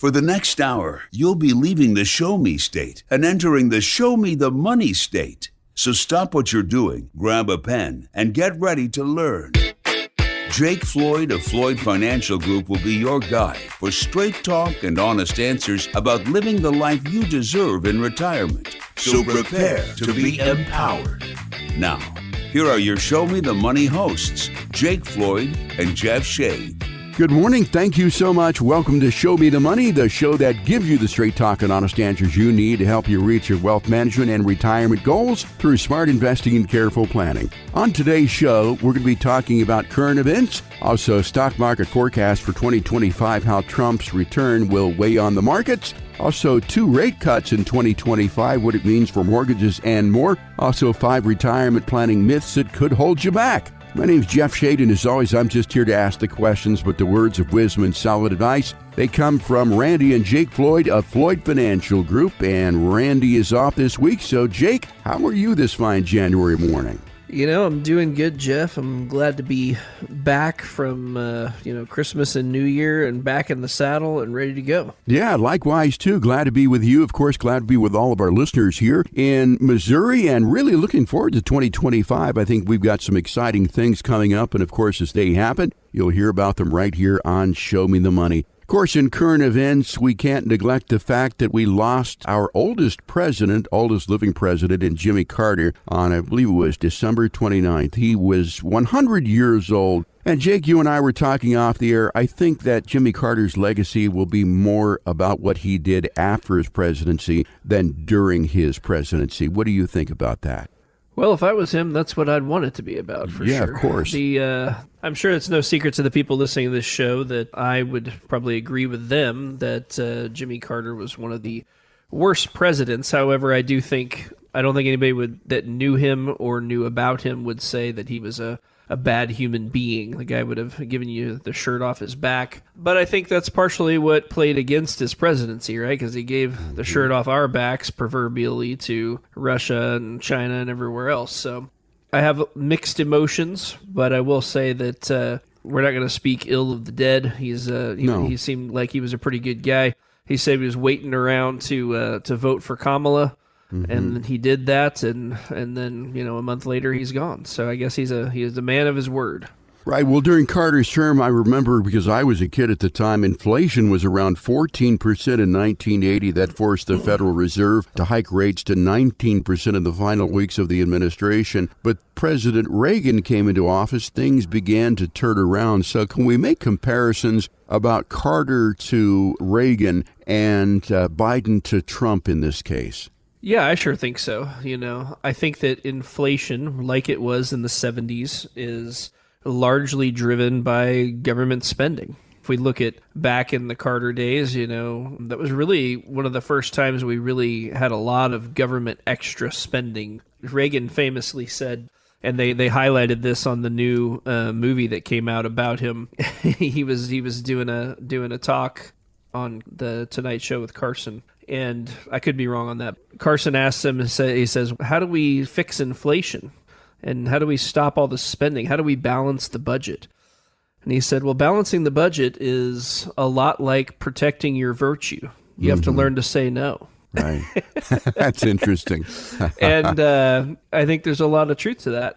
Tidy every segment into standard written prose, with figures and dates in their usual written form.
For the next hour, you'll be leaving the Show Me state and entering the Show Me the Money state. So stop what you're doing, grab a pen, and get ready to learn. Jake Floyd of Floyd Financial Group will be your guide for straight talk and honest answers about living the life you deserve in retirement. So prepare to be empowered. Now, here are your Show Me the Money hosts, Jake Floyd and Jeff Shade. Good morning. Thank you so much. Welcome to Show Me the Money, the show that gives you the straight talk and honest answers you need to help you reach your wealth management and retirement goals through smart investing and careful planning. On today's show, we're going to be talking about current events, also stock market forecast for 2025, how Trump's return will weigh on the markets, also 2 rate cuts in 2025, what it means for mortgages and more, also 5 retirement planning myths that could hold you back. My name's Jeff Shade, and as always, I'm just here to ask the questions, but the words of wisdom and solid advice, they come from Randy and Jake Floyd of Floyd Financial Group, and Randy is off this week. So, Jake, how are you this fine January morning? You know, I'm doing good, Jeff. I'm glad to be back from, Christmas and New Year and back in the saddle and ready to go. Yeah, likewise, too. Glad to be with you. Of course, glad to be with all of our listeners here in Missouri and really looking forward to 2025. I think we've got some exciting things coming up. And, of course, as they happen, you'll hear about them right here on Show Me the Money. Of course, in current events, we can't neglect the fact that we lost our oldest living president, in Jimmy Carter, on, I believe it was December 29th. He was 100 years old. And Jake, you and I were talking off the air. I think that Jimmy Carter's legacy will be more about what he did after his presidency than during his presidency. What do you think about that? Well, if I was him, that's what I'd want it to be about, for sure. Yeah, of course. I'm sure it's no secret to the people listening to this show that I would probably agree with them that Jimmy Carter was one of the worst presidents. However, I don't think anybody that knew him or knew about him would say that he was a bad human being. The guy would have given you the shirt off his back. But I think that's partially what played against his presidency, right? Because he gave the shirt off our backs, proverbially, to Russia and China and everywhere else. So I have mixed emotions, but I will say that we're not going to speak ill of the dead. He seemed like he was a pretty good guy. He said he was waiting around to vote for Kamala. Mm-hmm. And he did that, and then, a month later he's gone. So I guess he is a man of his word. Right. Well, during Carter's term, I remember, because I was a kid at the time, inflation was around 14% in 1980. That forced the Federal Reserve to hike rates to 19% in the final weeks of the administration. But President Reagan came into office, things began to turn around. So can we make comparisons about Carter to Reagan and Biden to Trump in this case? Yeah, I sure think so. I think that inflation, like it was in the 70s, is largely driven by government spending. If we look at back in the Carter days, that was really one of the first times we really had a lot of government extra spending. Reagan famously said, and they highlighted this on the new movie that came out about him. he was doing a talk on the Tonight Show with Carson. And I could be wrong on that. Carson asked him, he says, how do we fix inflation? And how do we stop all the spending? How do we balance the budget? And he said, well, balancing the budget is a lot like protecting your virtue. You have to learn to say no. Right. That's interesting. And I think there's a lot of truth to that.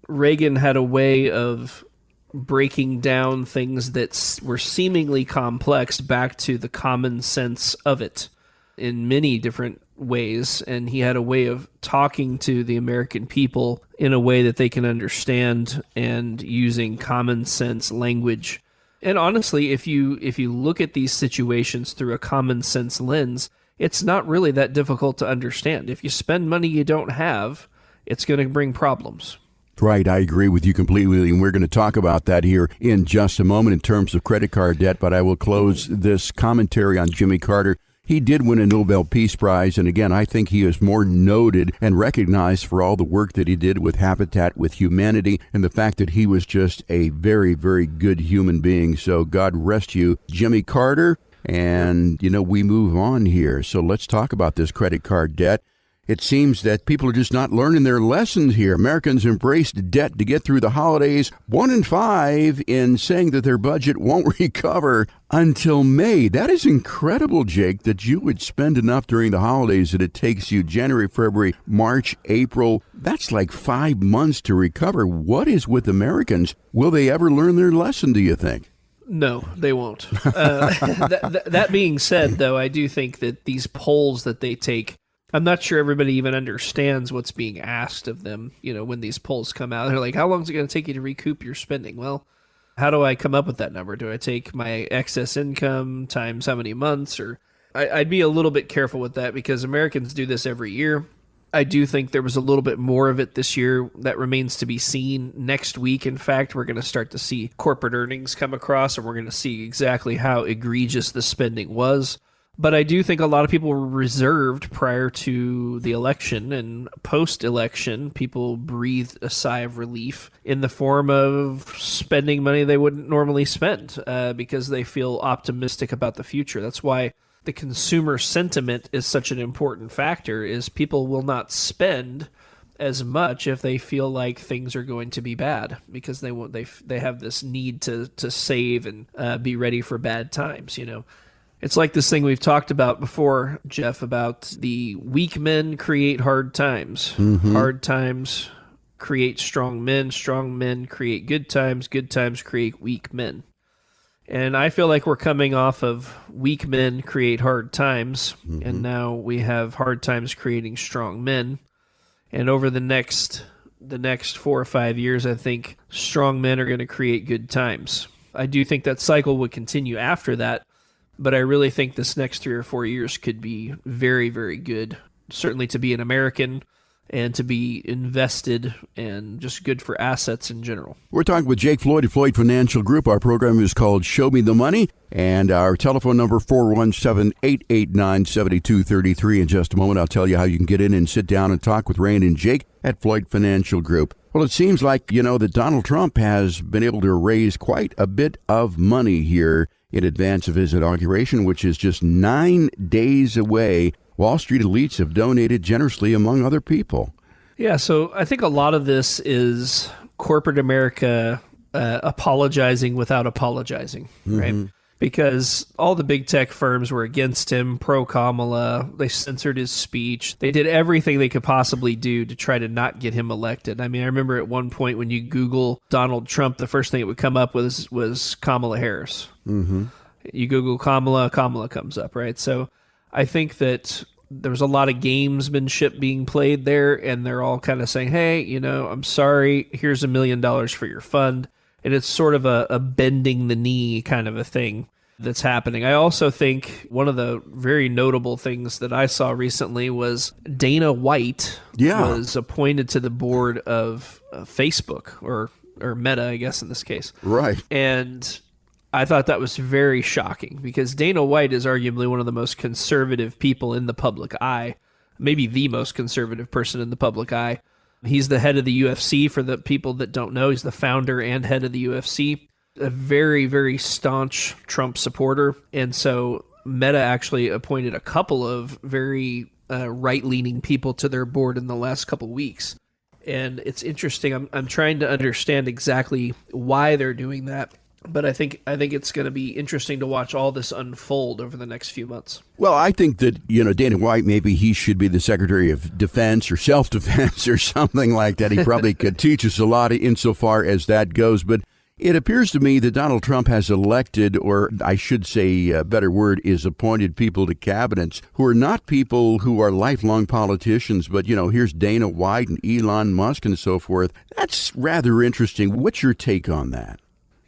Reagan had a way of breaking down things that were seemingly complex back to the common sense of it in many different ways, and he had a way of talking to the American people in a way that they can understand and using common sense language. And honestly, if you look at these situations through a common sense lens, it's not really that difficult to understand. If you spend money you don't have, it's going to bring problems. Right, I agree with you completely, and we're going to talk about that here in just a moment in terms of credit card debt, but I will close this commentary on Jimmy Carter. He did win a Nobel Peace Prize, and again, I think he is more noted and recognized for all the work that he did with Habitat with Humanity and the fact that he was just a very, very good human being. So God rest you, Jimmy Carter. And, we move on here. So let's talk about this credit card debt. It seems that people are just not learning their lessons here. Americans embraced debt to get through the holidays. 1 in 5 in saying that their budget won't recover until May. That is incredible, Jake, that you would spend enough during the holidays that it takes you January, February, March, April. That's like 5 months to recover. What is with Americans? Will they ever learn their lesson, do you think? No, they won't. That being said, though, I do think that these polls that they take, I'm not sure everybody even understands what's being asked of them. You know, when these polls come out, they're like, how long is it going to take you to recoup your spending? Well, how do I come up with that number? Do I take my excess income times how many months? Or I'd be a little bit careful with that because Americans do this every year. I do think there was a little bit more of it this year. That remains to be seen. Next week, in fact, we're going to start to see corporate earnings come across, and we're going to see exactly how egregious the spending was. But I do think a lot of people were reserved prior to the election, and post-election, people breathed a sigh of relief in the form of spending money they wouldn't normally spend because they feel optimistic about the future. That's why the consumer sentiment is such an important factor, is people will not spend as much if they feel like things are going to be bad because they have this need to save and be ready for bad times, you know. It's like this thing we've talked about before, Jeff, about the weak men create hard times. Mm-hmm. Hard times create strong men create good times create weak men. And I feel like we're coming off of weak men create hard times, and now we have hard times creating strong men. And over the next 4 or 5 years, I think strong men are going to create good times. I do think that cycle would continue after that, but I really think this next 3 or 4 years could be very, very good, certainly to be an American and to be invested and just good for assets in general. We're talking with Jake Floyd at Floyd Financial Group. Our program is called Show Me the Money, and our telephone number 417-889-7233. In just a moment, I'll tell you how you can get in and sit down and talk with Rand and Jake at Floyd Financial Group. Well, it seems like, that Donald Trump has been able to raise quite a bit of money here in advance of his inauguration, which is just 9 days away. Wall Street elites have donated generously, among other people. Yeah, so I think a lot of this is corporate America apologizing without apologizing, right? Because all the big tech firms were against him, pro-Kamala. They censored his speech. They did everything they could possibly do to try to not get him elected. I mean, I remember at one point when you Google Donald Trump, the first thing that would come up was Kamala Harris. Mm-hmm. You Google Kamala comes up, right? So I think that there was a lot of gamesmanship being played there, and they're all kind of saying, hey, I'm sorry, here's $1 million for your fund. And it's sort of a bending the knee kind of a thing that's happening. I also think one of the very notable things that I saw recently was Dana White was appointed to the board of Facebook, or Meta, I guess in this case. Right. And I thought that was very shocking because Dana White is arguably one of the most conservative people in the public eye, maybe the most conservative person in the public eye. He's the head of the UFC, for the people that don't know. He's the founder and head of the UFC, a very, very staunch Trump supporter. And so Meta actually appointed a couple of very right-leaning people to their board in the last couple weeks. And it's interesting. I'm trying to understand exactly why they're doing that. But I think it's going to be interesting to watch all this unfold over the next few months. Well, I think that, Dana White, maybe he should be the Secretary of Defense or Self-Defense or something like that. He probably could teach us a lot insofar as that goes. But it appears to me that Donald Trump has elected, or I should say a better word is appointed people to cabinets who are not people who are lifelong politicians. But, here's Dana White and Elon Musk and so forth. That's rather interesting. What's your take on that?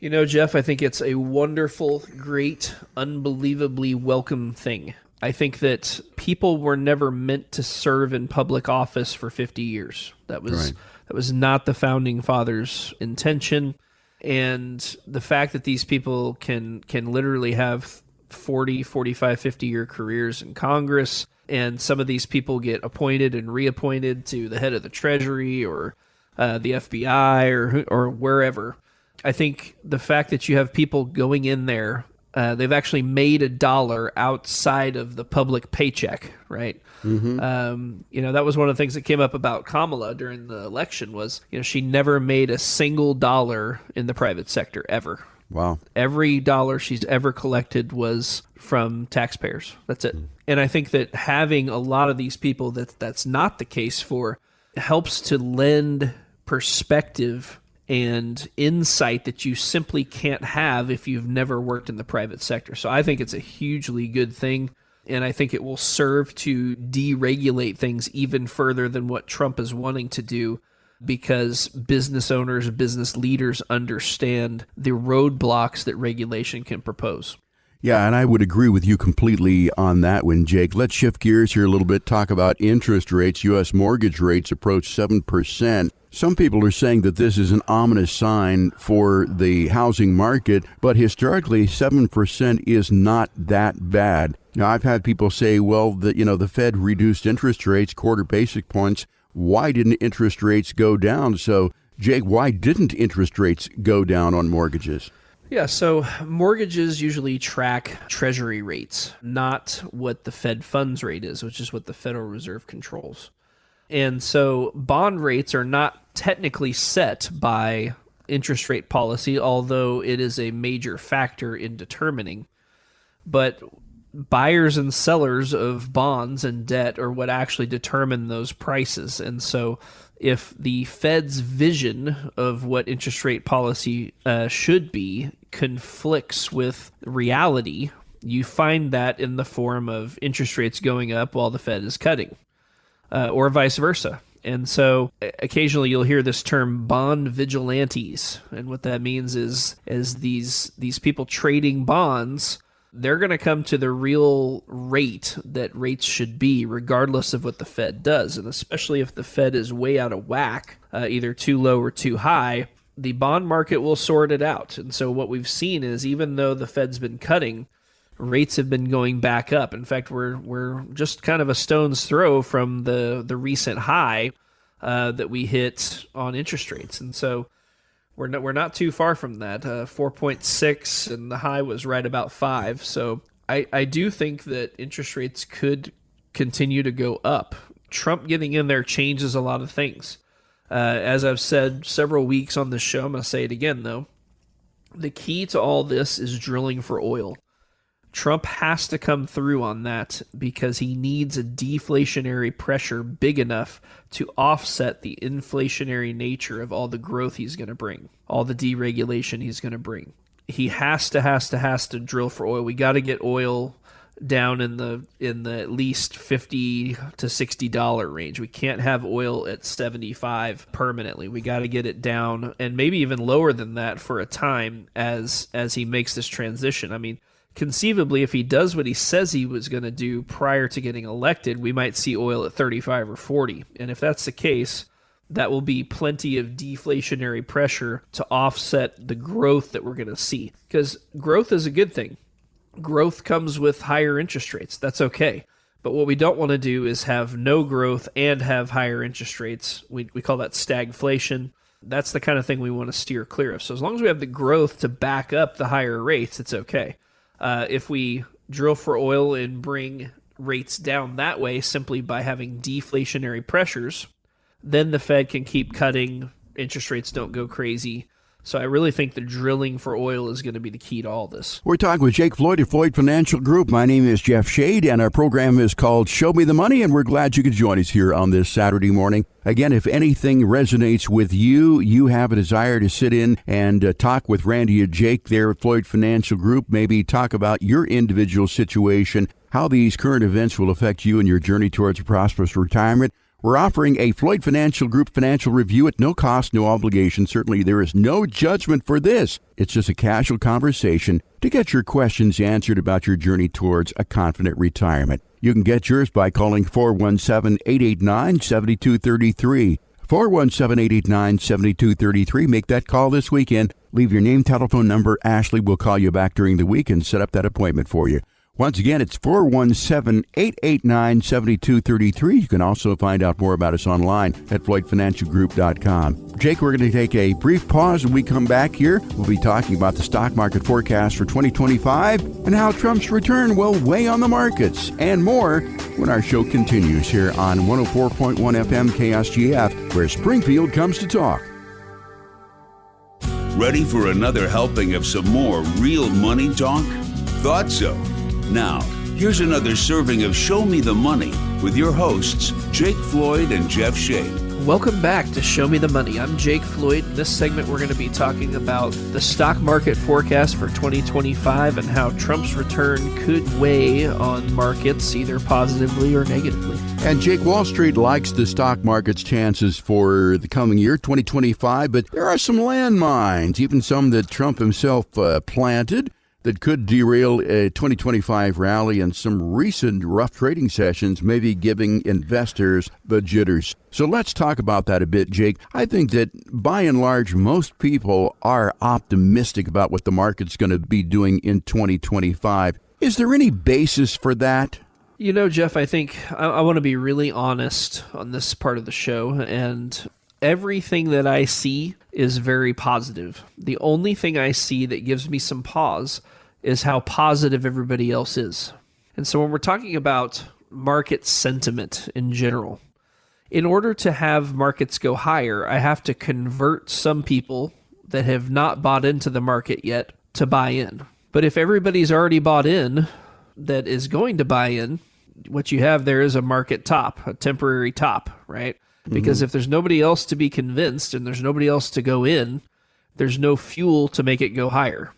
Jeff, I think it's a wonderful, great, unbelievably welcome thing. I think that people were never meant to serve in public office for 50 years. That was not the founding fathers' intention. And the fact that these people can literally have 40, 45, 50-year careers in Congress, and some of these people get appointed and reappointed to the head of the Treasury or the FBI or wherever. I think the fact that you have people going in there they've actually made $1 outside of the public paycheck, right? That was one of the things that came up about Kamala during the election was, she never made a single dollar in the private sector ever. Wow. Every dollar she's ever collected was from taxpayers. That's it. And I think that having a lot of these people that's not the case for helps to lend perspective and insight that you simply can't have if you've never worked in the private sector. So I think it's a hugely good thing, and I think it will serve to deregulate things even further than what Trump is wanting to do, because business owners, business leaders understand the roadblocks that regulation can propose. Yeah, and I would agree with you completely on that one, Jake. Let's shift gears here a little bit, talk about interest rates. U.S. mortgage rates approach 7%. Some people are saying that this is an ominous sign for the housing market, but historically, 7% is not that bad. Now, I've had people say, well, the Fed reduced interest rates, quarter basis points. Why didn't interest rates go down? So, Jake, why didn't interest rates go down on mortgages? Yeah, so mortgages usually track Treasury rates, not what the Fed funds rate is, which is what the Federal Reserve controls. And so bond rates are not technically set by interest rate policy, although it is a major factor in determining. But buyers and sellers of bonds and debt are what actually determine those prices. And so if the Fed's vision of what interest rate policy should be conflicts with reality, you find that in the form of interest rates going up while the Fed is cutting, or vice versa. And so occasionally you'll hear this term bond vigilantes. And what that means is these people trading bonds, they're going to come to the real rate that rates should be, regardless of what the Fed does. And especially if the Fed is way out of whack, either too low or too high, the bond market will sort it out. And so what we've seen is, even though the Fed's been cutting, rates have been going back up. In fact, we're just kind of a stone's throw from the recent high that we hit on interest rates. And so we're not too far from that. 4.6, and the high was right about 5. So I do think that interest rates could continue to go up. Trump getting in there changes a lot of things. As I've said several weeks on this show, I'm going to say it again, though. The key to all this is drilling for oil. Trump has to come through on that because he needs a deflationary pressure big enough to offset the inflationary nature of all the growth he's going to bring, all the deregulation he's going to bring. He has to drill for oil. We got to get oil down in the at least $50 to $60 range. We can't have oil at 75 permanently. We got to get it down, and maybe even lower than that for a time as he makes this transition. I mean, conceivably, if he does what he says he was going to do prior to getting elected, we might see oil at 35 or 40. And if that's the case, that will be plenty of deflationary pressure to offset the growth that we're going to see. Because growth is a good thing. Growth comes with higher interest rates. That's okay. But what we don't want to do is have no growth and have higher interest rates. We call that stagflation. That's the kind of thing we want to steer clear of. So as long as we have the growth to back up the higher rates, it's okay. If we drill for oil and bring rates down that way simply by having deflationary pressures, then the Fed can keep cutting, interest rates don't go crazy. So I really think the drilling for oil is going to be the key to all this. We're talking with Jake Floyd at Floyd Financial Group. My name is Jeff Shade, and our program is called Show Me the Money, and we're glad you could join us here on this Saturday morning. Again, if anything resonates with you, you have a desire to sit in and talk with Randy and Jake there at Floyd Financial Group, maybe talk about your individual situation, how these current events will affect you in your journey towards a prosperous retirement. We're offering a Floyd Financial Group financial review at no cost, no obligation. Certainly, there is no judgment for this. It's just a casual conversation to get your questions answered about your journey towards a confident retirement. You can get yours by calling 417-889-7233. 417-889-7233. Make that call this weekend. Leave your name, telephone number. Ashley will call you back during the week and set up that appointment for you. Once again, it's 417-889-7233. You can also find out more about us online at FloydFinancialGroup.com. Jake, we're going to take a brief pause. When we come back here, we'll be talking about the stock market forecast for 2025 and how Trump's return will weigh on the markets and more when our show continues here on 104.1 FM KSGF, where Springfield comes to talk. Ready for another helping of some more real money talk? Thought so. Now, here's another serving of Show Me the Money with your hosts, Jake Floyd and Jeff Shea. Welcome back to Show Me the Money. I'm Jake Floyd. In this segment, we're going to be talking about the stock market forecast for 2025 and how Trump's return could weigh on markets either positively or negatively. And Jake, Wall Street likes the stock market's chances for the coming year, 2025, but there are some landmines, even some that Trump himself planted, that could derail a 2025 rally, and some recent rough trading sessions may be giving investors the jitters. So let's talk about that a bit, Jake. I think that by and large, most people are optimistic about what the market's going to be doing in 2025. Is there any basis for that? You know, Jeff, I think I want to be really honest on this part of the show, and everything that I see is very positive. The only thing I see that gives me some pause is how positive everybody else is. And so when we're talking about market sentiment in general, in order to have markets go higher, I have to convert some people that have not bought into the market yet to buy in. But if everybody's already bought in that is going to buy in, what you have there is a market top, a temporary top, right? Because if there's nobody else to be convinced and there's nobody else to go in, there's no fuel to make it go higher.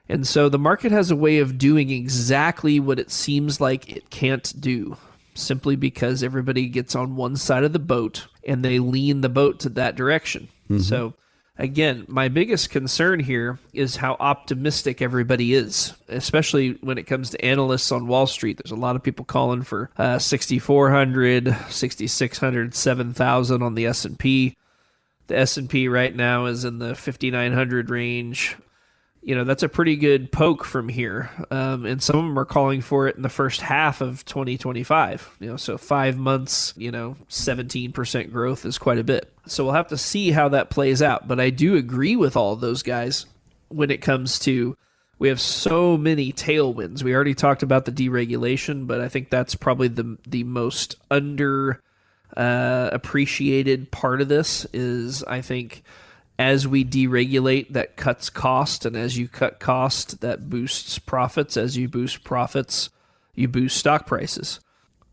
And so the market has a way of doing exactly what it seems like it can't do, simply because everybody gets on one side of the boat and they lean the boat to that direction. So again, my biggest concern here is how optimistic everybody is, especially when it comes to analysts on Wall Street. There's a lot of people calling for 6,400, 6,600, 7,000 on the S&P. The S&P right now is in the 5,900 range. You know, that's a pretty good poke from here. And some of them are calling for it in the first half of 2025. You know, so 5 months, 17% growth is quite a bit. So we'll have to see how that plays out. But I do agree with all of those guys when it comes to, we have so many tailwinds. We already talked about the deregulation, but I think that's probably the most appreciated part of this is, I think, as we deregulate, that cuts cost, and as you cut cost, that boosts profits. As you boost profits, you boost stock prices.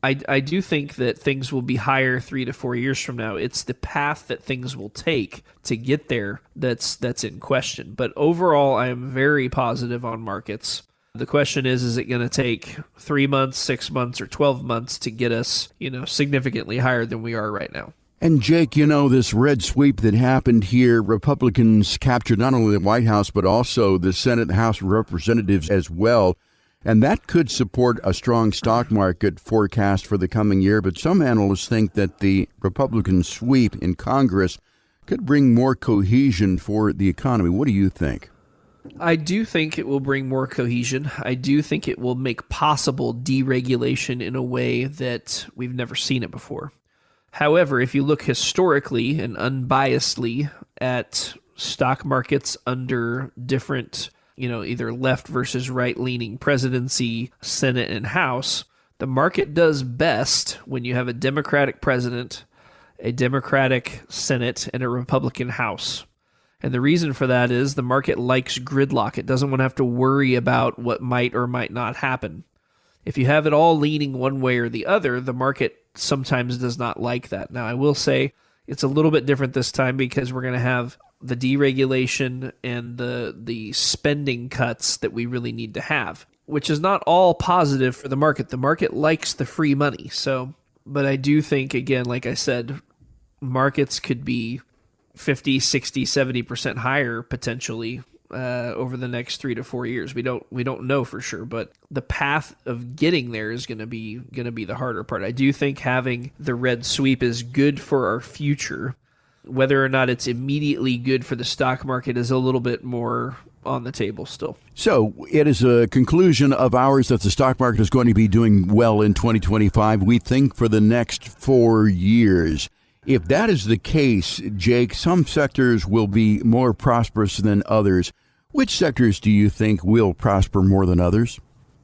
I do think that things will be higher 3 to 4 years from now. It's the path that things will take to get there that's in question. But overall, I am very positive on markets. The question is it going to take 3 months, 6 months, or 12 months to get us, significantly higher than we are right now? And Jake, this red sweep that happened here, Republicans captured not only the White House, but also the Senate and House of Representatives as well. And that could support a strong stock market forecast for the coming year. But some analysts think that the Republican sweep in Congress could bring more cohesion for the economy. What do you think? I do think it will bring more cohesion. I do think it will make possible deregulation in a way that we've never seen it before. However, if you look historically and unbiasedly at stock markets under different, either left versus right-leaning presidency, Senate, and House, the market does best when you have a Democratic president, a Democratic Senate, and a Republican House. And the reason for that is the market likes gridlock. It doesn't want to have to worry about what might or might not happen. If you have it all leaning one way or the other, the market sometimes does not like that. Now, I will say it's a little bit different this time because we're going to have the deregulation and the spending cuts that we really need to have, which is not all positive for the market. The market likes the free money. But I do think, again, like I said, markets could be 50, 60, 70% higher potentially over the next 3 to 4 years. We don't know for sure, but the path of getting there is going to be the harder part. I do think having the red sweep is good for our future, whether or not it's immediately good for the stock market is a little bit more on the table still. So it is a conclusion of ours that the stock market is going to be doing well in 2025, we think, for the next 4 years. If that is the case, Jake, some sectors will be more prosperous than others. Which sectors do you think will prosper more than others?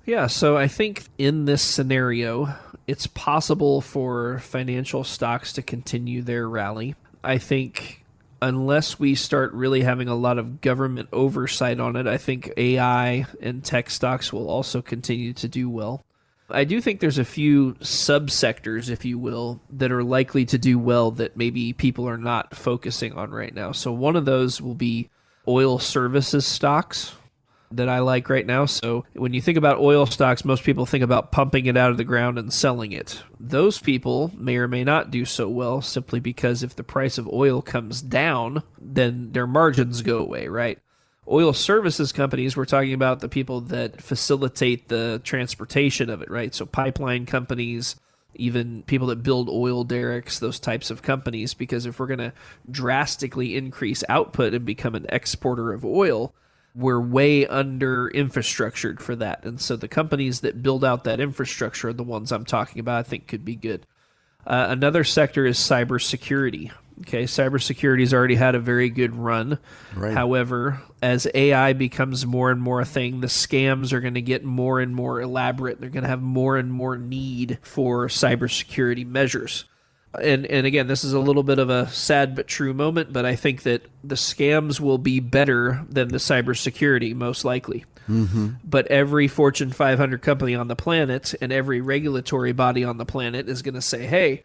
Yeah, so I think in this scenario, it's possible for financial stocks to continue their rally. I think unless we start really having a lot of government oversight on it, I think AI and tech stocks will also continue to do well. I do think there's a few subsectors, if you will, that are likely to do well that maybe people are not focusing on right now. So one of those will be oil services stocks that I like right now. So when you think about oil stocks, most people think about pumping it out of the ground and selling it. Those people may or may not do so well simply because if the price of oil comes down, then their margins go away, right? Oil services companies, we're talking about the people that facilitate the transportation of it, right? So pipeline companies, even people that build oil derricks, those types of companies, because if we're going to drastically increase output and become an exporter of oil, we're way under infrastructured for that. And so the companies that build out that infrastructure are the ones I'm talking about, I think could be good. Another sector is cybersecurity. Okay, cybersecurity's already had a very good run. Right. However, as AI becomes more and more a thing, the scams are going to get more and more elaborate. They're going to have more and more need for cybersecurity measures. And again, this is a little bit of a sad but true moment, but I think that the scams will be better than the cybersecurity, most likely. Mm-hmm. But every Fortune 500 company on the planet and every regulatory body on the planet is going to say, hey,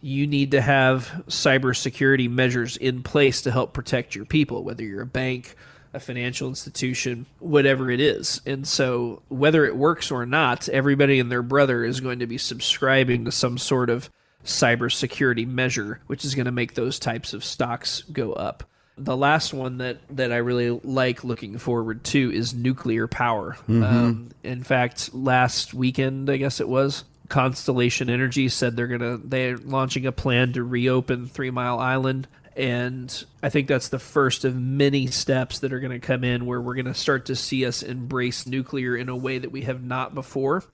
you need to have cybersecurity measures in place to help protect your people, whether you're a bank, a financial institution, whatever it is. And so whether it works or not, everybody and their brother is going to be subscribing to some sort of cybersecurity measure, which is going to make those types of stocks go up. The last one that I really like looking forward to is nuclear power. Mm-hmm. In fact, last weekend, I guess it was, Constellation Energy said they're launching a plan to reopen 3 Mile Island. And I think that's the first of many steps that are going to come in where we're going to start to see us embrace nuclear in a way that we have not before.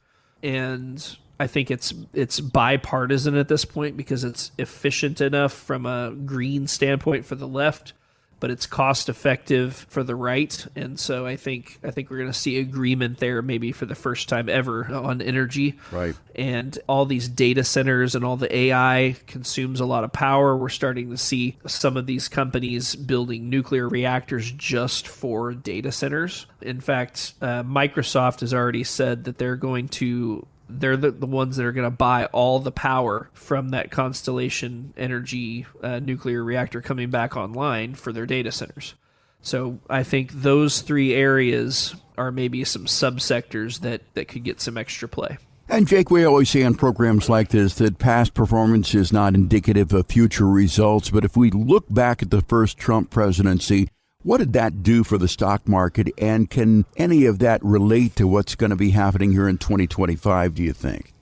And I think it's bipartisan at this point because it's efficient enough from a green standpoint for the left, but it's cost effective for the right. And so I think we're going to see agreement there maybe for the first time ever on energy. Right. And all these data centers and all the AI consumes a lot of power. We're starting to see some of these companies building nuclear reactors just for data centers. In fact, Microsoft has already said that they're the ones that are going to buy all the power from that Constellation Energy nuclear reactor coming back online for their data centers. So I think those three areas are maybe some subsectors that could get some extra play. And Jake, we always say on programs like this that past performance is not indicative of future results. But if we look back at the first Trump presidency, what did that do for the stock market, and can any of that relate to what's going to be happening here in 2025, do you think?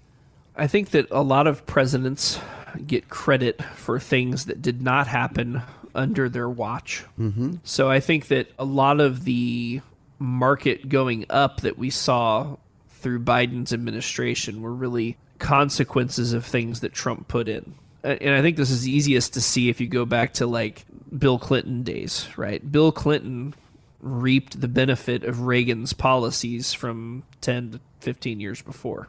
I think that a lot of presidents get credit for things that did not happen under their watch. Mm-hmm. So I think that a lot of the market going up that we saw through Biden's administration were really consequences of things that Trump put in. And I think this is easiest to see if you go back to like Bill Clinton days, right? Bill Clinton reaped the benefit of Reagan's policies from 10 to 15 years before.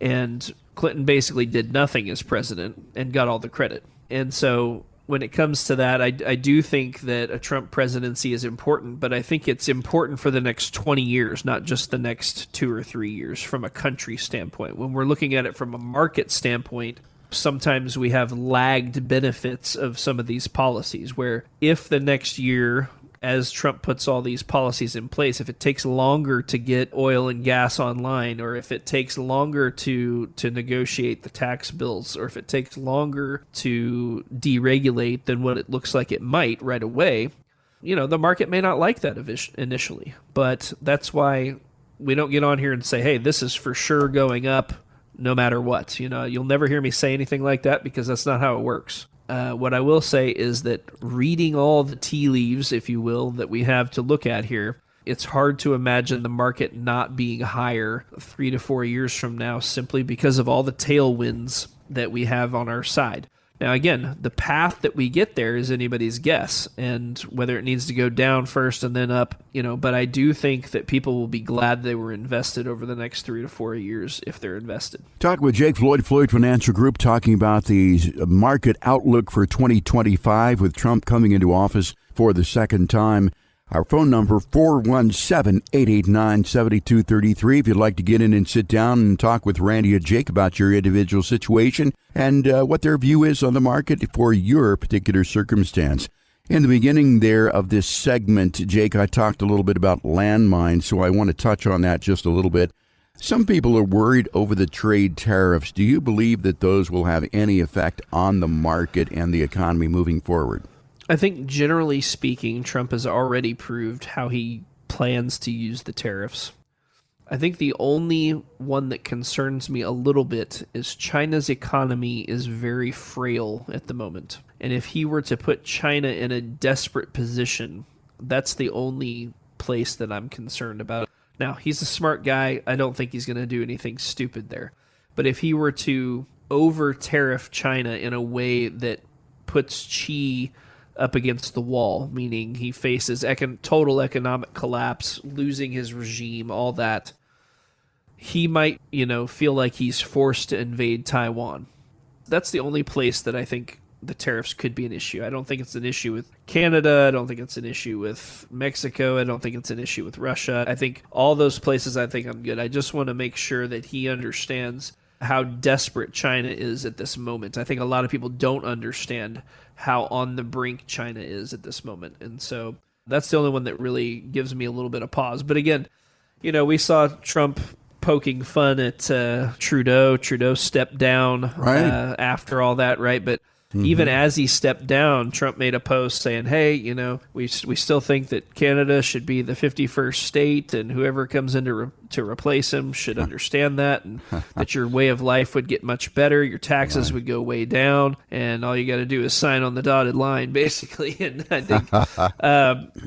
And Clinton basically did nothing as president and got all the credit. And so when it comes to that, I do think that a Trump presidency is important, but I think it's important for the next 20 years, not just the next 2 or 3 years from a country standpoint. When we're looking at it from a market standpoint, sometimes we have lagged benefits of some of these policies where if the next year, as Trump puts all these policies in place, if it takes longer to get oil and gas online, or if it takes longer to negotiate the tax bills, or if it takes longer to deregulate than what it looks like it might right away, the market may not like that initially. But that's why we don't get on here and say, hey, this is for sure going up no matter what. You'll never hear me say anything like that because that's not how it works. What I will say is that reading all the tea leaves, if you will, that we have to look at here, it's hard to imagine the market not being higher 3 to 4 years from now simply because of all the tailwinds that we have on our side. Now, again, the path that we get there is anybody's guess, and whether it needs to go down first and then up, but I do think that people will be glad they were invested over the next 3 to 4 years if they're invested. Talking with Jake Floyd, Floyd Financial Group, talking about the market outlook for 2025 with Trump coming into office for the second time. Our phone number, 417-889-7233. If you'd like to get in and sit down and talk with Randy and Jake about your individual situation and what their view is on the market for your particular circumstance. In the beginning there of this segment, Jake, I talked a little bit about landmines, so I want to touch on that just a little bit. Some people are worried over the trade tariffs. Do you believe that those will have any effect on the market and the economy moving forward? I think generally speaking, Trump has already proved how he plans to use the tariffs. I think the only one that concerns me a little bit is China's economy is very frail at the moment. And if he were to put China in a desperate position, that's the only place that I'm concerned about. Now, he's a smart guy. I don't think he's going to do anything stupid there. But if he were to over-tariff China in a way that puts Xi up against the wall, meaning he faces total economic collapse, losing his regime, all that, he might, feel like he's forced to invade Taiwan. That's the only place that I think the tariffs could be an issue. I don't think it's an issue with Canada. I don't think it's an issue with Mexico. I don't think it's an issue with Russia. I think all those places, I think I'm good. I just want to make sure that he understands how desperate China is at this moment. I think a lot of people don't understand how on the brink China is at this moment. And so that's the only one that really gives me a little bit of pause. But again, we saw Trump poking fun at Trudeau. Trudeau stepped down after all that, right? But even as he stepped down, Trump made a post saying, hey, we still think that Canada should be the 51st state, and whoever comes in to replace him should understand that, and that your way of life would get much better, your taxes would go way down, and all you got to do is sign on the dotted line, basically. And I think,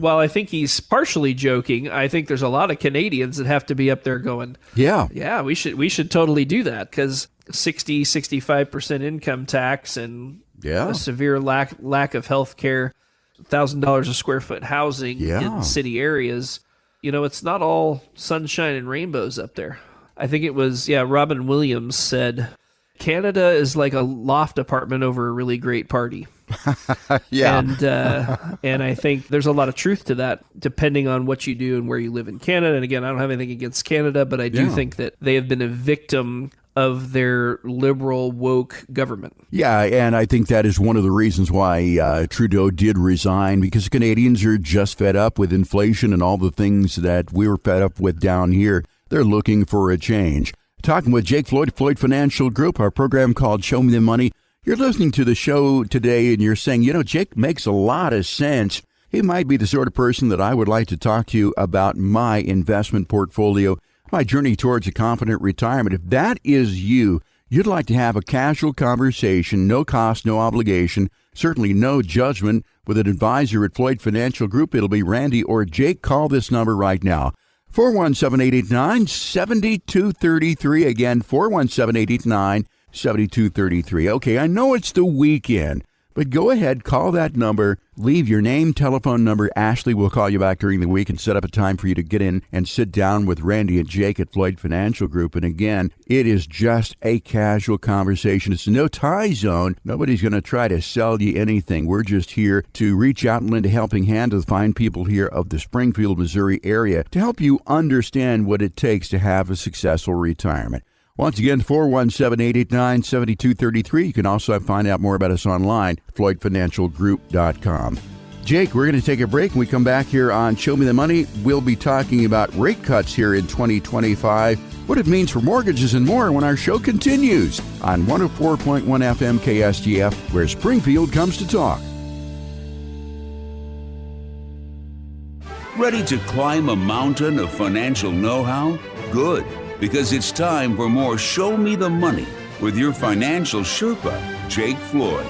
while I think he's partially joking, I think there's a lot of Canadians that have to be up there going, yeah, we should totally do that, because 65% income tax and a severe lack of health care, $1,000 a square foot housing in city areas. It's not all sunshine and rainbows up there. I think it was, Robin Williams said, Canada is like a loft apartment over a really great party. And I think there's a lot of truth to that, depending on what you do and where you live in Canada. And again, I don't have anything against Canada, but I do think that they have been a victim of their liberal woke government. Yeah, and I think that is one of the reasons why Trudeau did resign, because Canadians are just fed up with inflation and all the things that we were fed up with down here. They're looking for a change. Talking with Jake Floyd, Floyd Financial Group, our program called Show Me the Money. You're listening to the show today and you're saying, Jake makes a lot of sense. He might be the sort of person that I would like to talk to you about my investment portfolio, my journey towards a confident retirement. If that is you, you'd like to have a casual conversation, no cost, no obligation, certainly no judgment, with an advisor at Floyd Financial Group. It'll be Randy or Jake. Call this number right now, 417-889-7233. Again, 417-889-7233. Okay, I know it's the weekend, but go ahead, call that number, leave your name, telephone number. Ashley will call you back during the week and set up a time for you to get in and sit down with Randy and Jake at Floyd Financial Group. And again, it is just a casual conversation. It's no tie zone. Nobody's going to try to sell you anything. We're just here to reach out and lend a helping hand to the fine people here of the Springfield, Missouri area to help you understand what it takes to have a successful retirement. Once again, 417-889-7233. You can also find out more about us online, floydfinancialgroup.com. Jake, we're going to take a break. When we come back here on Show Me the Money, we'll be talking about rate cuts here in 2025, what it means for mortgages and more when our show continues on 104.1 FM KSGF, where Springfield comes to talk. Ready to climb a mountain of financial know-how? Good. Because it's time for more Show Me the Money with your financial Sherpa, Jake Floyd.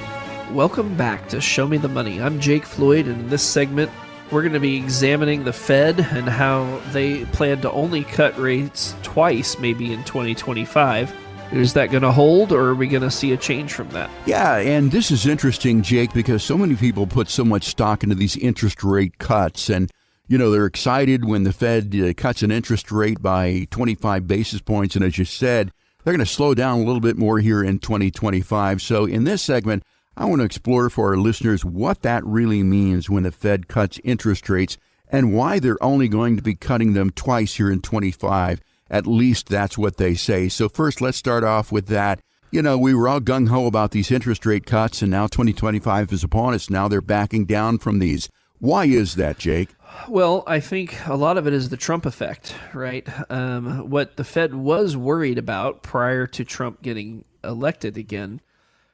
Welcome back to Show Me the Money. I'm Jake Floyd, and in this segment, we're going to be examining the Fed and how they plan to only cut rates twice, maybe in 2025. Is that going to hold, or are we going to see a change from that? Yeah, and this is interesting, Jake, because so many people put so much stock into these interest rate cuts, and they're excited when the Fed cuts an interest rate by 25 basis points, and as you said, they're going to slow down a little bit more here in 2025. So in this segment, I want to explore for our listeners what that really means when the Fed cuts interest rates and why they're only going to be cutting them twice here in 25. At least that's what they say. So first, let's start off with that. We were all gung-ho about these interest rate cuts, and now 2025 is upon us. Now they're backing down from these. Why is that, Jake? Well, I think a lot of it is the Trump effect, right? What the Fed was worried about prior to Trump getting elected again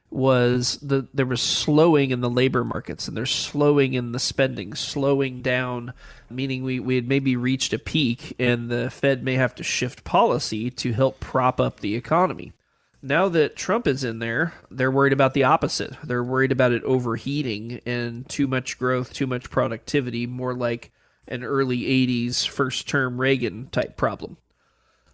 was there was slowing in the labor markets, and there's slowing in the spending, slowing down, meaning we had maybe reached a peak, and the Fed may have to shift policy to help prop up the economy. Now that Trump is in there, they're worried about the opposite. They're worried about it overheating and too much growth, too much productivity, more like an early 80s first-term Reagan type problem.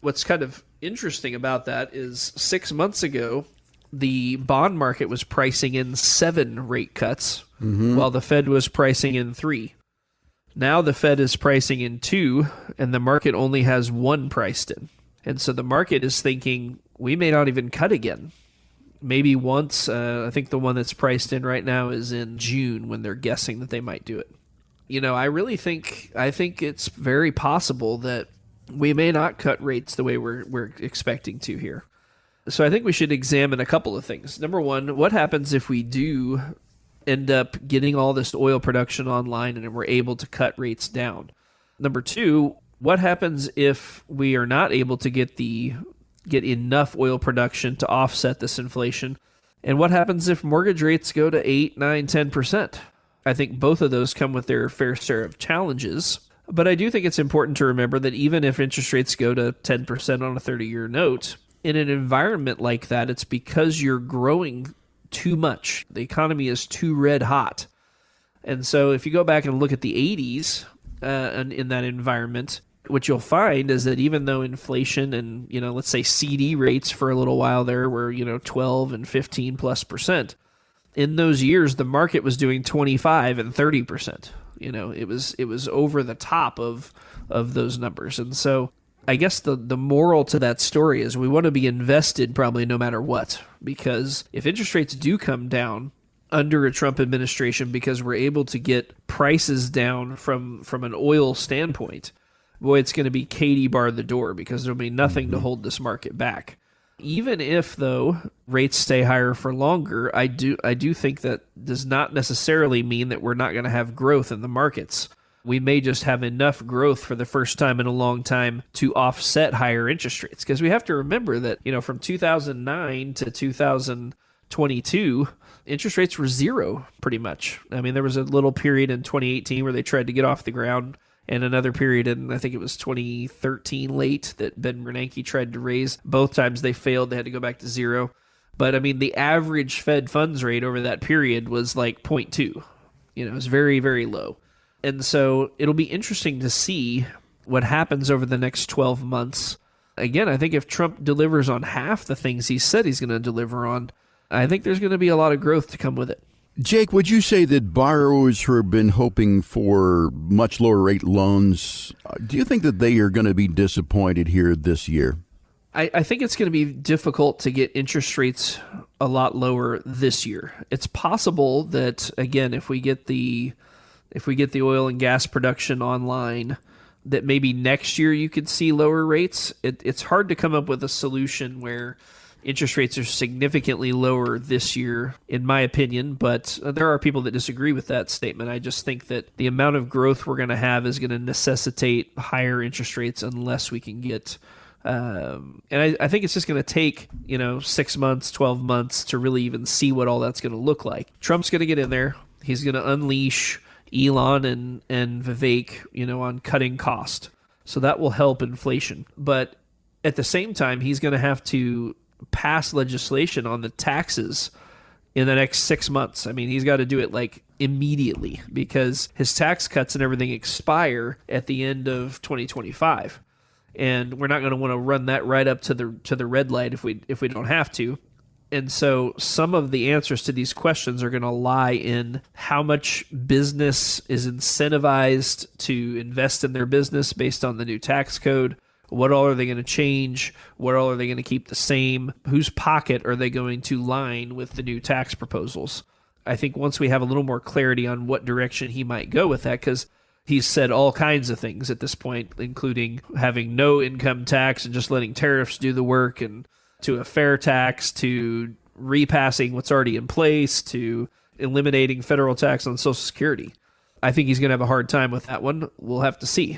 What's kind of interesting about that is 6 months ago, the bond market was pricing in 7 rate cuts, while the Fed was pricing in 3. Now the Fed is pricing in 2, and the market only has 1 priced in. And so the market is thinking, we may not even cut again. Maybe once. I think the one that's priced in right now is in June, when they're guessing that they might do it. I think it's very possible that we may not cut rates the way we're expecting to here. So I think we should examine a couple of things. Number one, what happens if we do end up getting all this oil production online and we're able to cut rates down? Number two, what happens if we are not able to get enough oil production to offset this inflation? And what happens if mortgage rates go to 8, 9, 10%? I think both of those come with their fair share of challenges. But I do think it's important to remember that even if interest rates go to 10% on a 30-year note, in an environment like that, it's because you're growing too much. The economy is too red hot. And so if you go back and look at the 80s and in that environment, what you'll find is that even though inflation and, let's say CD rates for a little while there were, 12 and 15 plus percent, in those years, the market was doing 25 and 30%. It was over the top of those numbers. And so I guess the moral to that story is we want to be invested probably no matter what, because if interest rates do come down under a Trump administration because we're able to get prices down from an oil standpoint, boy, it's going to be Katie bar the door, because there'll be nothing to hold this market back. Even if, though, rates stay higher for longer, I do think that does not necessarily mean that we're not going to have growth in the markets. We may just have enough growth for the first time in a long time to offset higher interest rates. Because we have to remember that, from 2009 to 2022, interest rates were zero pretty much. I mean, there was a little period in 2018 where they tried to get off the ground, and another period in, I think it was 2013 late, that Ben Bernanke tried to raise. Both times they failed. They had to go back to zero. But, I mean, the average Fed funds rate over that period was like 0.2. It was very, very low. And so it'll be interesting to see what happens over the next 12 months. Again, I think if Trump delivers on half the things he said he's going to deliver on, I think there's going to be a lot of growth to come with it. Jake, would you say that borrowers who have been hoping for much lower rate loans, do you think that they are going to be disappointed here this year? I think it's going to be difficult to get interest rates a lot lower this year. It's possible that, again, if we get the oil and gas production online, that maybe next year you could see lower rates. It's hard to come up with a solution where interest rates are significantly lower this year, in my opinion, but there are people that disagree with that statement. I just think that the amount of growth we're going to have is going to necessitate higher interest rates unless we can get and I think it's just going to take 6 months, 12 months to really even see what all that's going to look like. Trump's going to get in there. He's going to unleash Elon and Vivek, on cutting cost. So that will help inflation. But at the same time, he's going to have to pass legislation on the taxes in the next 6 months. I mean, he's got to do it like immediately because his tax cuts and everything expire at the end of 2025. And we're not going to want to run that right up to the red light if we don't have to. And so some of the answers to these questions are going to lie in how much business is incentivized to invest in their business based on the new tax code. What all are they going to change? What all are they going to keep the same? Whose pocket are they going to line with the new tax proposals? I think once we have a little more clarity on what direction he might go with that, because he's said all kinds of things at this point, including having no income tax and just letting tariffs do the work, and to a fair tax, to repassing what's already in place, to eliminating federal tax on Social Security. I think he's going to have a hard time with that one. We'll have to see.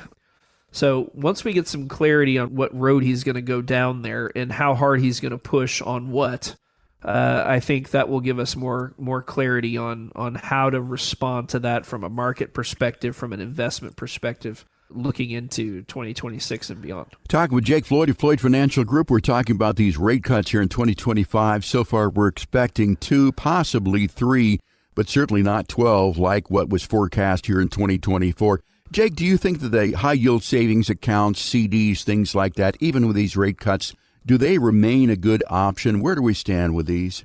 So once we get some clarity on what road he's going to go down there and how hard he's going to push on what, I think that will give us more clarity on how to respond to that from a market perspective, from an investment perspective, looking into 2026 and beyond. Talking with Jake Floyd of Floyd Financial Group, we're talking about these rate cuts here in 2025. So far, we're expecting 2, possibly 3, but certainly not 12 like what was forecast here in 2024. Jake, do you think that the high-yield savings accounts, CDs, things like that, even with these rate cuts, do they remain a good option? Where do we stand with these?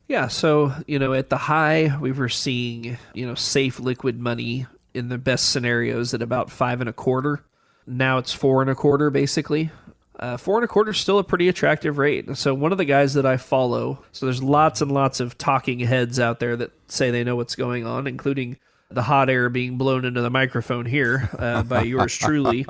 Yeah, so, at the high, we were seeing, safe liquid money in the best scenarios at about 5.25. Now it's 4.25, basically. 4.25 is still a pretty attractive rate. So one of the guys that I follow, so there's lots and lots of talking heads out there that say they know what's going on, including the hot air being blown into the microphone here by yours truly.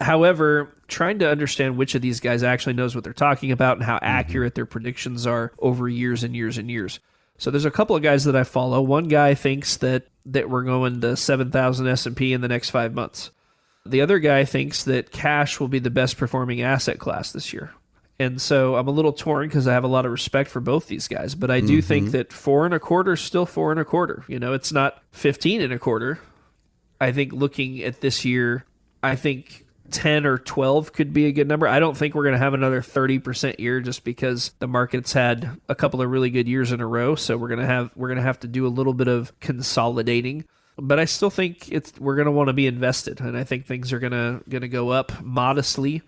However, trying to understand which of these guys actually knows what they're talking about and how accurate their predictions are over years and years and years. So there's a couple of guys that I follow. One guy thinks that we're going to 7,000 S&P in the next 5 months. The other guy thinks that cash will be the best performing asset class this year. And so I'm a little torn because I have a lot of respect for both these guys. But I do think that 4.25 is still 4.25. It's not 15.25. I think looking at this year, I think 10 or 12 could be a good number. I don't think we're going to have another 30% year just because the market's had a couple of really good years in a row. So we're going to have to do a little bit of consolidating. But I still think we're going to want to be invested, and I think things are going to go up modestly.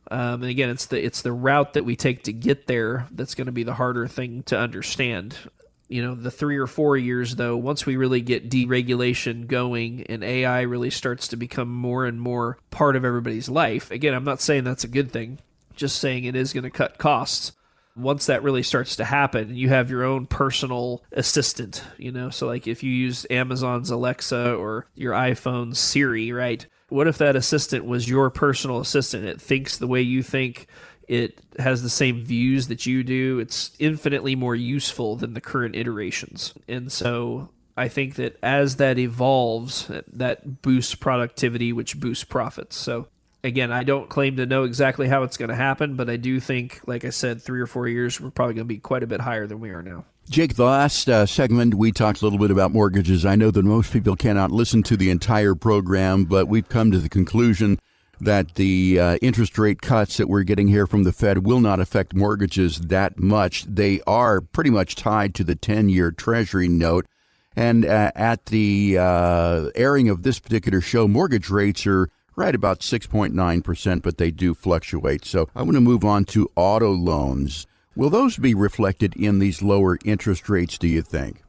And again, it's the route that we take to get there that's going to be the harder thing to understand. The 3 or 4 years, though, once we really get deregulation going and AI really starts to become more and more part of everybody's life. Again, I'm not saying that's a good thing, just saying it is going to cut costs. Once that really starts to happen, you have your own personal assistant, so like if you use Amazon's Alexa or your iPhone's Siri, right? What if that assistant was your personal assistant? It thinks the way you think. It has the same views that you do. It's infinitely more useful than the current iterations. And so I think that as that evolves, that boosts productivity, which boosts profits. So again, I don't claim to know exactly how it's going to happen, but I do think, like I said, 3 or 4 years, we're probably going to be quite a bit higher than we are now. Jake, the last segment, we talked a little bit about mortgages. I know that most people cannot listen to the entire program, but we've come to the conclusion that the interest rate cuts that we're getting here from the Fed will not affect mortgages that much. They are pretty much tied to the 10-year Treasury note. And at the airing of this particular show, mortgage rates are right about 6.9%, but they do fluctuate. So I want to move on to auto loans. Will those be reflected in these lower interest rates, do you think?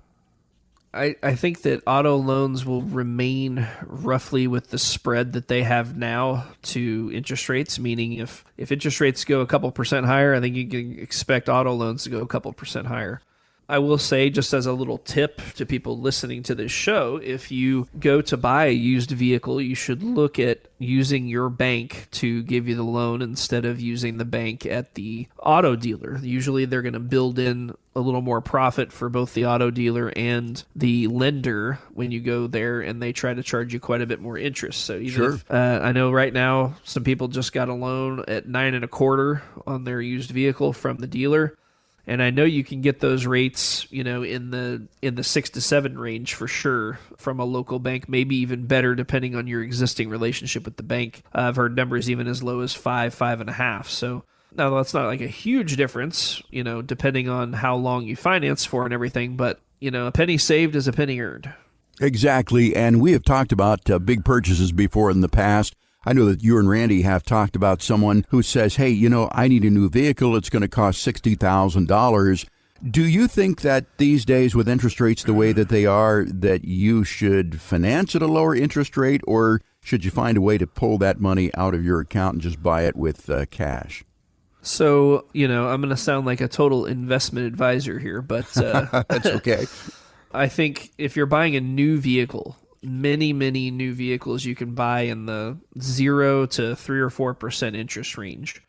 I think that auto loans will remain roughly with the spread that they have now to interest rates, meaning if interest rates go a couple percent higher, I think you can expect auto loans to go a couple percent higher. I will say, just as a little tip to people listening to this show, if you go to buy a used vehicle, you should look at using your bank to give you the loan instead of using the bank at the auto dealer. Usually they're going to build in a little more profit for both the auto dealer and the lender when you go there, and they try to charge you quite a bit more interest. So even if, I know right now some people just got a loan at 9.25 on their used vehicle from the dealer. And I know you can get those rates, in the 6 to 7 range for sure from a local bank, maybe even better depending on your existing relationship with the bank. I've heard numbers even as low as 5.5. So Now, that's not like a huge difference, depending on how long you finance for and everything, but, a penny saved is a penny earned. Exactly. And we have talked about big purchases before in the past. I know that you and Randy have talked about someone who says, hey, I need a new vehicle. It's going to cost $60,000. Do you think that these days with interest rates the way that they are, that you should finance at a lower interest rate, or should you find a way to pull that money out of your account and just buy it with cash? So, I'm going to sound like a total investment advisor here, but That's okay. I think if you're buying a new vehicle, many new vehicles you can buy in the 0 to 3 or 4% interest range.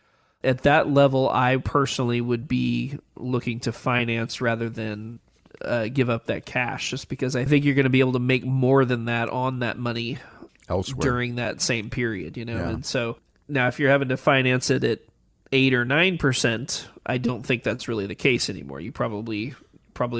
At that level, I personally would be looking to finance rather than give up that cash, just because I think you're going to be able to make more than that on that money Elsewhere. during that same period, Yeah. And so now if you're having to finance it at 8 or 9%, I don't think that's really the case anymore. You probably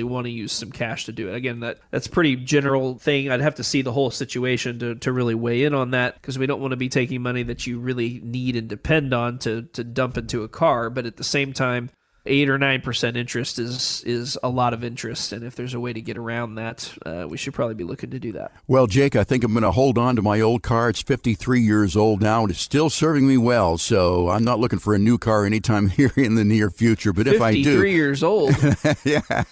want to use some cash to do it. Again, that's a pretty general thing. I'd have to see the whole situation to really weigh in on that, because we don't want to be taking money that you really need and depend on to dump into a car. But at the same time, 8 or 9% interest is a lot of interest, and if there's a way to get around that, we should probably be looking to do that. Well, Jake, I think I'm going to hold on to my old car. It's 53 years old now, and it's still serving me well, so I'm not looking for a new car anytime here in the near future. But if I do... 53 years old. Yeah,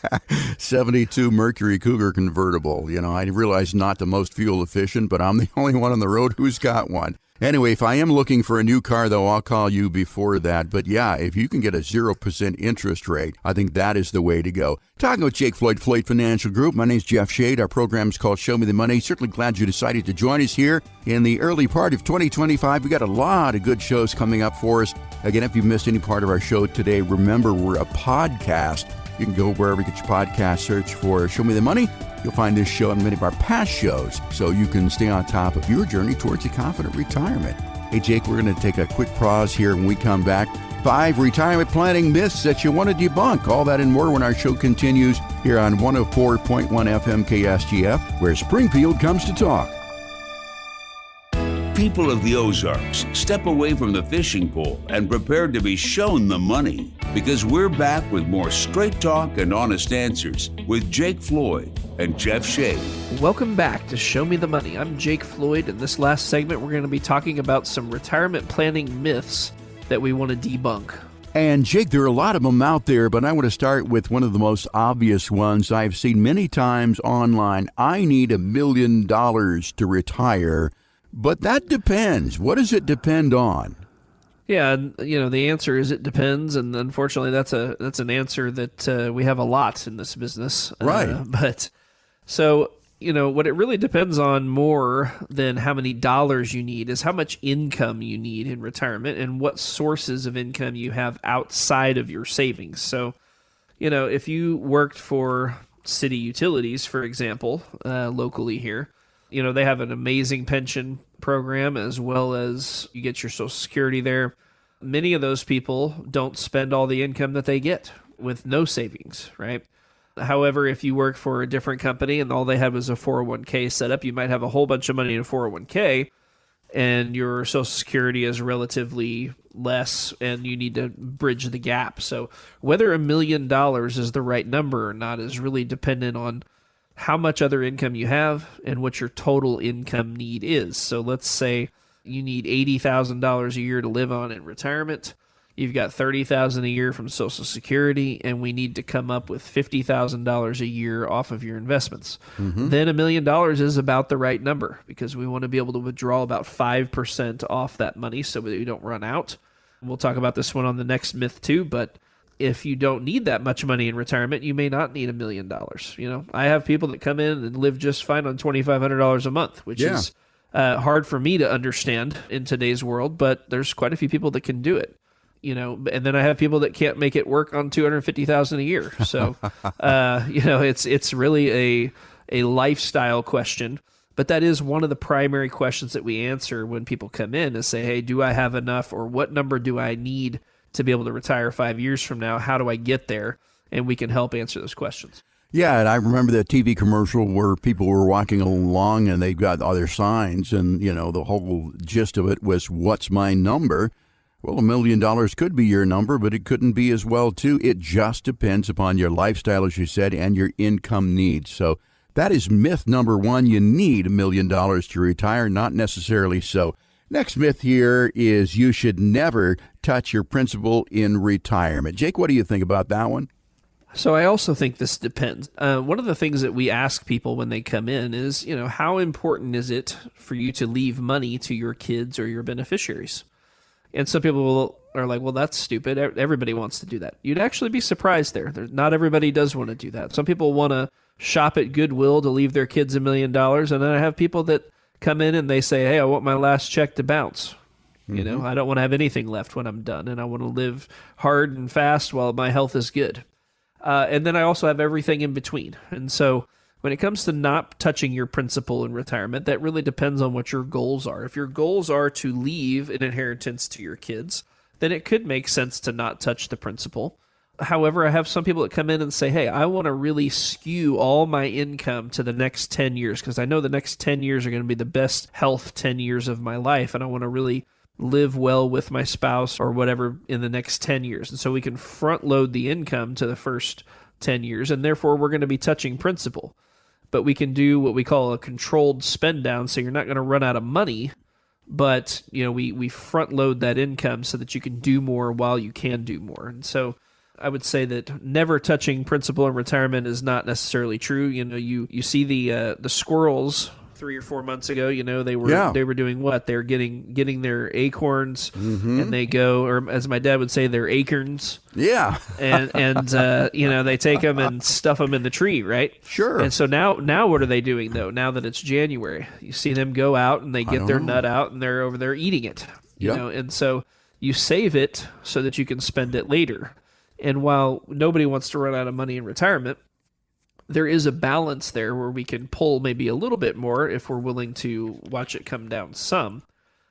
72 Mercury Cougar convertible. I realize not the most fuel efficient, but I'm the only one on the road who's got one. Anyway, if I am looking for a new car, though, I'll call you before that. But yeah, if you can get a 0% interest rate, I think that is the way to go. Talking with Jake Floyd, Floyd Financial Group. My name's Jeff Shade. Our program is called Show Me the Money. Certainly glad you decided to join us here in the early part of 2025. We got a lot of good shows coming up for us. Again, if you missed any part of our show today, remember we're a podcast. You can go wherever you get your podcast, search for Show Me the Money. You'll find this show and many of our past shows, so you can stay on top of your journey towards a confident retirement. Hey, Jake, we're going to take a quick pause here. When we come back, 5 retirement planning myths that you want to debunk. All that and more when our show continues here on 104.1 FM KSGF, where Springfield comes to talk. People of the Ozarks, step away from the fishing pole and prepare to be shown the money, because we're back with more straight talk and honest answers with Jake Floyd and Jeff Shade. Welcome back to Show Me the Money. I'm Jake Floyd. In this last segment, we're going to be talking about some retirement planning myths that we want to debunk. And Jake, there are a lot of them out there, but I want to start with one of the most obvious ones I've seen many times online. I need $1 million to retire. But that depends. What does it depend on? Yeah, the answer is it depends, and unfortunately, that's an answer that we have a lot in this business. Right. But so what it really depends on more than how many dollars you need is how much income you need in retirement and what sources of income you have outside of your savings. So, if you worked for city utilities, for example, locally here. They have an amazing pension program, as well as you get your Social Security there. Many of those people don't spend all the income that they get with no savings, right? However, if you work for a different company and all they had was a 401k set up, you might have a whole bunch of money in a 401k, and your Social Security is relatively less, and you need to bridge the gap. So whether $1 million is the right number or not is really dependent on how much other income you have and what your total income need is. So let's say you need $80,000 a year to live on in retirement. You've got $30,000 a year from Social Security, and we need to come up with $50,000 a year off of your investments. Mm-hmm. Then $1 million is about the right number, because we want to be able to withdraw about 5% off that money so that we don't run out. We'll talk about this one on the next myth too, but if you don't need that much money in retirement, you may not need $1 million. I have people that come in and live just fine on $2,500 a month, which is hard for me to understand in today's world, but there's quite a few people that can do it. And then I have people that can't make it work on $250,000 a year. So, it's really a lifestyle question. But that is one of the primary questions that we answer when people come in, is say, hey, do I have enough, or what number do I need to be able to retire 5 years from now? How do I get there? And we can help answer those questions. Yeah, and I remember that TV commercial where people were walking along and they've got all their signs, and, the whole gist of it was, what's my number? Well, $1 million could be your number, but it couldn't be as well, too. It just depends upon your lifestyle, as you said, and your income needs. So that is myth number one. You need $1 million to retire, not necessarily so. Next myth here is you should never touch your principal in retirement. Jake, what do you think about that one? So I also think this depends. One of the things that we ask people when they come in is, how important is it for you to leave money to your kids or your beneficiaries? And some people are like, well, that's stupid. Everybody wants to do that. You'd actually be surprised there. Not everybody does want to do that. Some people want to shop at Goodwill to leave their kids $1 million. And then I have people that come in and they say, hey, I want my last check to bounce. Mm-hmm. I don't want to have anything left when I'm done, and I want to live hard and fast while my health is good. And then I also have everything in between. And so when it comes to not touching your principal in retirement, that really depends on what your goals are. If your goals are to leave an inheritance to your kids, then it could make sense to not touch the principal. However, I have some people that come in and say, hey, I want to really skew all my income to the next 10 years because I know the next 10 years are going to be the best health 10 years of my life, and I want to really live well with my spouse or whatever in the next 10 years. And so we can front load the income to the first 10 years, and therefore we're going to be touching principal. But we can do what we call a controlled spend down, so you're not going to run out of money, but we front load that income so that you can do more while you can do more. And so I would say that never touching principal in retirement is not necessarily true. You see the squirrels 3 or 4 months ago. They were doing what? They're getting their acorns, and they go, or as my dad would say, their acorns. Yeah, and they take them and stuff them in the tree, right? Sure. And so now what are they doing though? Now that it's January, you see them go out and they get their nut out and they're over there eating it. And so you save it so that you can spend it later. And while nobody wants to run out of money in retirement, there is a balance there where we can pull maybe a little bit more if we're willing to watch it come down some.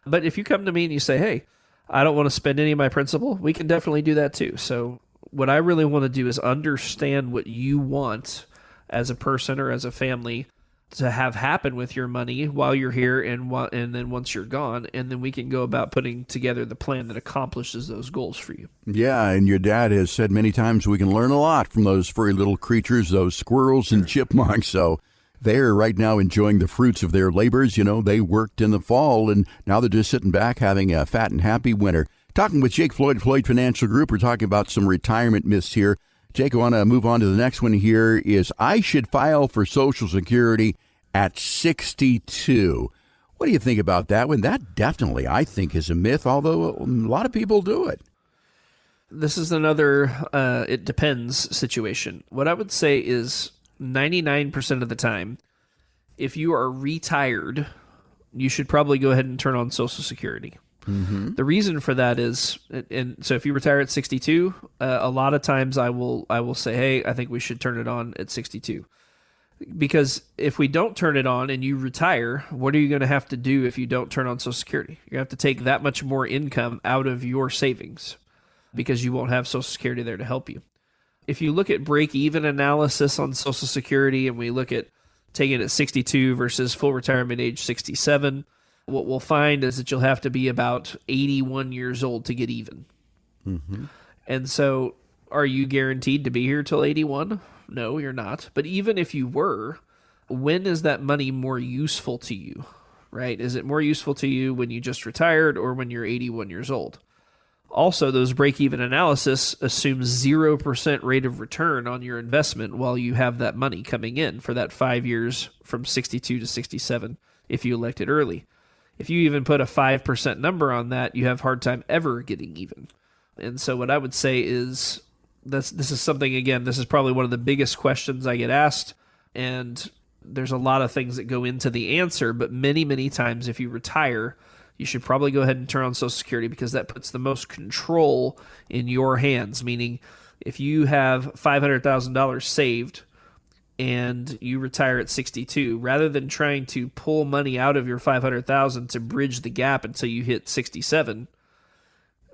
But if you come to me and you say, hey, I don't want to spend any of my principal, we can definitely do that too. So what I really want to do is understand what you want as a person or as a family to have happen with your money while you're here and then once you're gone, and then we can go about putting together the plan that accomplishes those goals for you. Yeah, and your dad has said many times we can learn a lot from those furry little creatures, those squirrels and chipmunks. So they're right now enjoying the fruits of their labors. They worked in the fall, and now they're just sitting back having a fat and happy winter. Talking with Jake Floyd, Floyd Financial Group. We're talking about some retirement myths here. Jake, I want to move on to the next one here is I should file for Social Security at 62. What do you think about that one? That definitely, I think, is a myth, although a lot of people do it. This is another it depends situation. What I would say is 99% of the time, if you are retired, you should probably go ahead and turn on Social Security. Mm-hmm. The reason for that is, and so if you retire at 62, a lot of times I will say, hey, I think we should turn it on at 62. Because if we don't turn it on and you retire, what are you going to have to do if you don't turn on Social Security? You're going to have to take that much more income out of your savings because you won't have Social Security there to help you. If you look at break-even analysis on Social Security and we look at taking it at 62 versus full retirement age 67, what we'll find is that you'll have to be about 81 years old to get even. Mm-hmm. And so are you guaranteed to be here till 81? No, you're not. But even if you were, when is that money more useful to you, right? Is it more useful to you when you just retired or when you're 81 years old? Also, those break-even analysis assumes 0% rate of return on your investment while you have that money coming in for that 5 years from 62 to 67 if you elect it early. If you even put a 5% number on that, you have a hard time ever getting even. And so what I would say is this is something, again, this is probably one of the biggest questions I get asked, and there's a lot of things that go into the answer, but many, many times if you retire, you should probably go ahead and turn on Social Security because that puts the most control in your hands, meaning if you have $500,000 saved and you retire at 62, rather than trying to pull money out of your $500,000 to bridge the gap until you hit 67,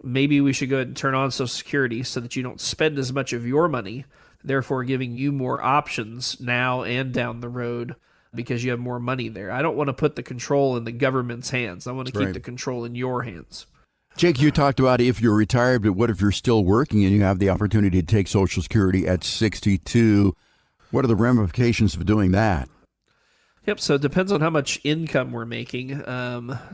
maybe we should go ahead and turn on Social Security so that you don't spend as much of your money, therefore giving you more options now and down the road because you have more money there. I don't want to put the control in the government's hands. I want to keep the control in your hands. Jake, you talked about if you're retired, but what if you're still working and you have the opportunity to take Social Security at 62? What are the ramifications of doing that? Yep, so it depends on how much income we're making.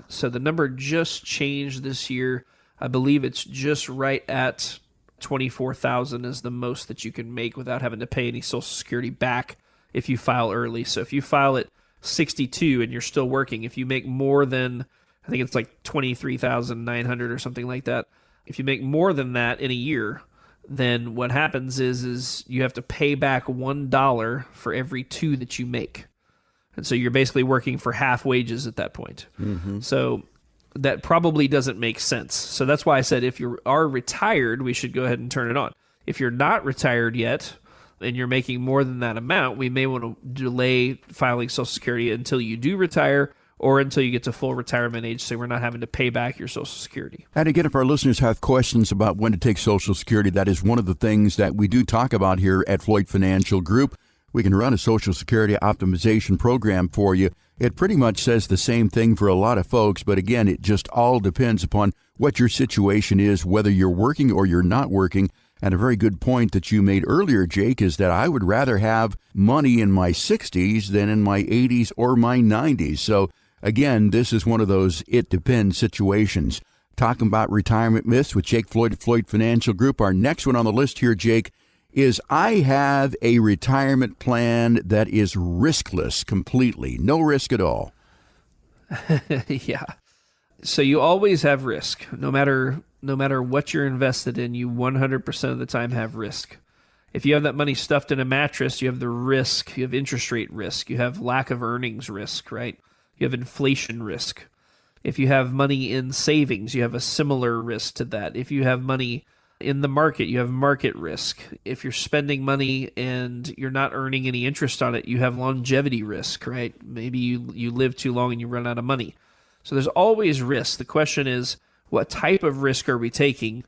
So the number just changed this year. I believe it's just right at $24,000 is the most that you can make without having to pay any Social Security back if you file early. So if you file at 62 and you're still working, if you make more than, I think it's like 23,900 or something like that. If you make more than that in a year, then what happens is you have to pay back $1 for every 2 that you make. And so you're basically working for half wages at that point. Mm-hmm. So that probably doesn't make sense. So that's why I said if you are retired, we should go ahead and turn it on. If you're not retired yet and you're making more than that amount, we may want to delay filing Social Security until you do retire or until you get to full retirement age, so we're not having to pay back your Social Security. And again, if our listeners have questions about when to take Social Security, that is one of the things that we do talk about here at Floyd Financial Group. We can run a Social Security optimization program for you. It pretty much says the same thing for a lot of folks, but again, it just all depends upon what your situation is, whether you're working or you're not working. And a very good point that you made earlier, Jake, is that I would rather have money in my 60s than in my 80s or my 90s. So again, this is one of those it depends situations. Talking about retirement myths with Jake Floyd of Floyd Financial Group. Our next one on the list here, Jake, is I have a retirement plan that is riskless completely. No risk at all. Yeah. So you always have risk. No matter what you're invested in, you 100% of the time have risk. If you have that money stuffed in a mattress, you have the risk. You have interest rate risk. You have lack of earnings risk, right? You have inflation risk. If you have money in savings, you have a similar risk to that. If you have money in the market, you have market risk. If you're spending money and you're not earning any interest on it, you have longevity risk, right? Maybe you live too long and you run out of money. So there's always risk. The question is, what type of risk are we taking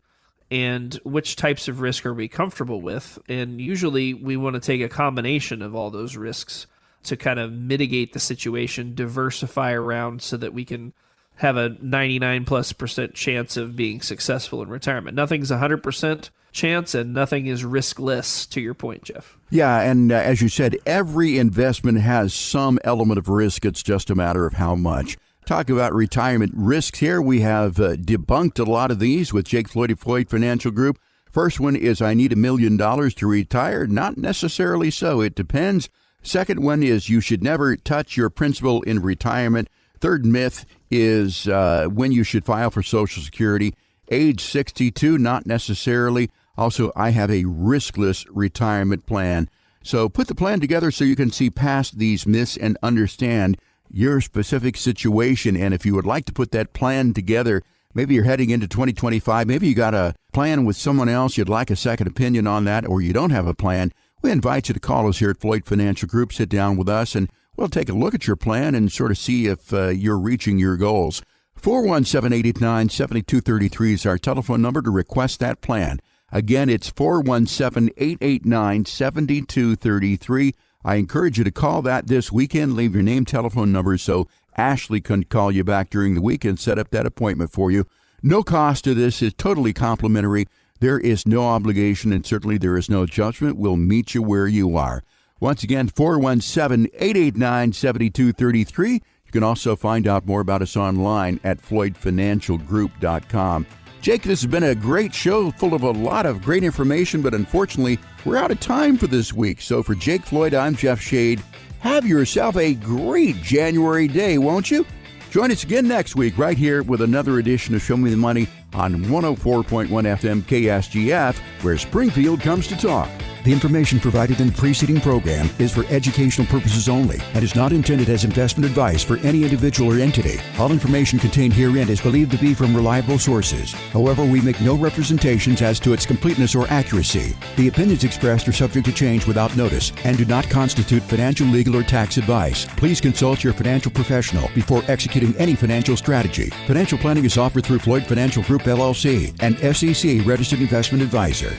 and which types of risk are we comfortable with? And usually we want to take a combination of all those risks to kind of mitigate the situation, diversify around so that we can have a 99+% chance of being successful in retirement. Nothing's 100% chance and nothing is riskless, to your point, Jeff. Yeah, and as you said, every investment has some element of risk. It's just a matter of how much. Talk about retirement risks here. We have debunked a lot of these with Jake Floyd of Floyd Financial Group. First one is I need $1 million to retire. Not necessarily so. It depends. Second one is you should never touch your principal in retirement. Third myth is when you should file for Social Security. Age 62, not necessarily. Also, I have a riskless retirement plan. So put the plan together so you can see past these myths and understand your specific situation. And if you would like to put that plan together, maybe you're heading into 2025, maybe you got a plan with someone else, you'd like a second opinion on that, or you don't have a plan, we invite you to call us here at Floyd Financial Group, sit down with us, and we'll take a look at your plan and sort of see if you're reaching your goals. 417-889-7233 is our telephone number to request that plan. Again, it's 417-889-7233. I encourage you to call that this weekend. Leave your name, telephone number so Ashley can call you back during the week and set up that appointment for you. No cost to this. It's totally complimentary. There is no obligation, and certainly there is no judgment. We'll meet you where you are. Once again, 417-889-7233. You can also find out more about us online at floydfinancialgroup.com. Jake, this has been a great show full of a lot of great information, but unfortunately, we're out of time for this week. So for Jake Floyd, I'm Jeff Shade. Have yourself a great January day, won't you? Join us again next week right here with another edition of Show Me the Money on 104.1 FM KSGF, where Springfield comes to talk. The information provided in the preceding program is for educational purposes only and is not intended as investment advice for any individual or entity. All information contained herein is believed to be from reliable sources. However, we make no representations as to its completeness or accuracy. The opinions expressed are subject to change without notice and do not constitute financial, legal, or tax advice. Please consult your financial professional before executing any financial strategy. Financial planning is offered through Floyd Financial Group, LLC, an SEC registered investment advisor.